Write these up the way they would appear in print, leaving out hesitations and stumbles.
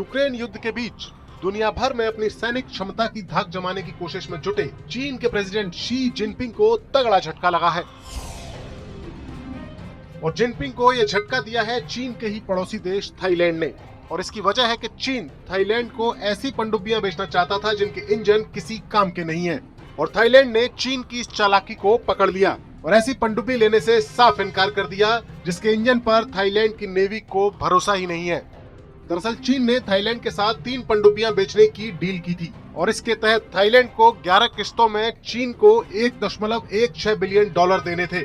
Ukraine युद्ध के बीच दुनिया भर में अपनी सैनिक क्षमता की धाक जमाने की कोशिश में जुटे चीन के प्रेसिडेंट शी जिनपिंग को तगड़ा झटका लगा है। और जिनपिंग को यह झटका दिया है चीन के ही पड़ोसी देश थाईलैंड ने। और इसकी वजह है कि चीन थाईलैंड को ऐसी पनडुब्बियां बेचना चाहता था जिनके इंजन किसी काम के नहीं हैं। और थाईलैंड ने चीन की इस चालाकी को पकड़ लिया और ऐसी पनडुब्बी लेने से साफ इनकार कर दिया जिसके इंजन पर थाईलैंड की नेवी को भरोसा ही नहीं है। दरअसल चीन ने थाईलैंड के साथ 3 पनडुब्बियां बेचने की डील की थी और इसके तहत थाईलैंड को 11 किस्तों में चीन को $1.16 बिलियन देने थे।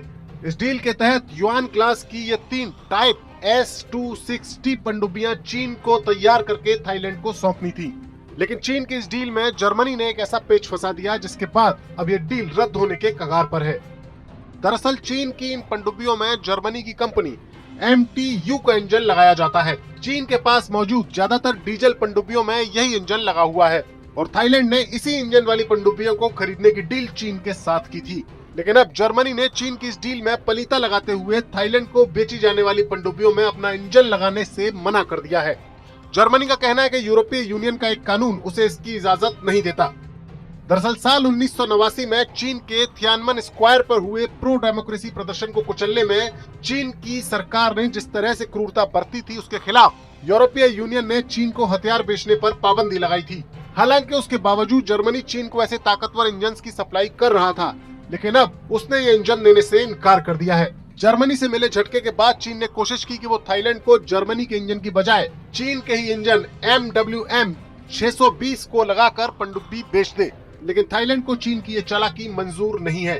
इस डील के तहत युआन क्लास की ये 3 टाइप S-260 पनडुब्बियां चीन को तैयार करके थाईलैंड को सौंपनी थी। लेकिन चीन की इस डील में जर्मनी ने एक ऐसा पेच फंसा दिया जिसके बाद अब ये डील रद्द होने के कगार पर है। दरअसल चीन की इन पनडुब्बियों में जर्मनी की कंपनी MTU का इंजन लगाया जाता है। चीन के पास मौजूद ज्यादातर डीजल पनडुब्बियों में यही इंजन लगा हुआ है और थाईलैंड ने इसी इंजन वाली पनडुब्बियों को खरीदने की डील चीन के साथ की थी। लेकिन अब जर्मनी ने चीन की इस डील में पलीता लगाते हुए थाईलैंड को बेची जाने वाली पनडुब्बियों में अपना इंजन लगाने से मना कर दिया है। जर्मनी का कहना है कि यूरोपीय यूनियन का एक कानून उसे इसकी इजाजत नहीं देता। दरअसल साल 1989 में चीन के थियानमन स्क्वायर पर हुए प्रो डेमोक्रेसी प्रदर्शन को कुचलने में चीन की सरकार ने जिस तरह से क्रूरता बरती थी उसके खिलाफ यूरोपीय यूनियन ने चीन को हथियार बेचने पर पाबंदी लगाई थी। हालांकि उसके बावजूद जर्मनी चीन को ऐसे ताकतवर इंजन की सप्लाई कर रहा था, लेकिन अब उसने ये इंजन देने से इनकार कर दिया है। जर्मनी से मिले झटके के बाद चीन ने कोशिश की कि वो थाईलैंड को जर्मनी के इंजन की बजाय चीन के ही इंजन MWM 620 को लगाकर पनडुब्बी बेच दे, लेकिन थाईलैंड को चीन की ये चालाकी मंजूर नहीं है।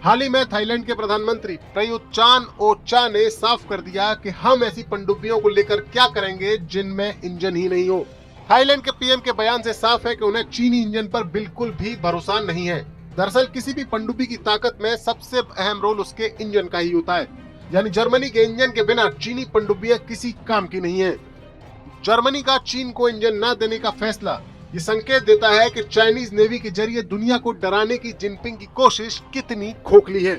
हाल ही में थाईलैंड के प्रधानमंत्री प्रयुत चान-ओ-चा ने साफ कर दिया कि हम ऐसी पनडुब्बियों को लेकर क्या करेंगे जिनमें इंजन ही नहीं हो। थाईलैंड के पीएम के बयान से साफ है कि उन्हें चीनी इंजन पर बिल्कुल भी भरोसा नहीं है। दरअसल किसी भी पनडुब्बी की ताकत में सबसे अहम रोल उसके इंजन का ही होता है, यानी जर्मनी के इंजन के बिना चीनी पनडुब्बियां किसी काम की नहीं है। जर्मनी का चीन को इंजन न देने का फैसला ये संकेत देता है कि चाइनीज नेवी के जरिए दुनिया को डराने की जिनपिंग की कोशिश कितनी खोखली है।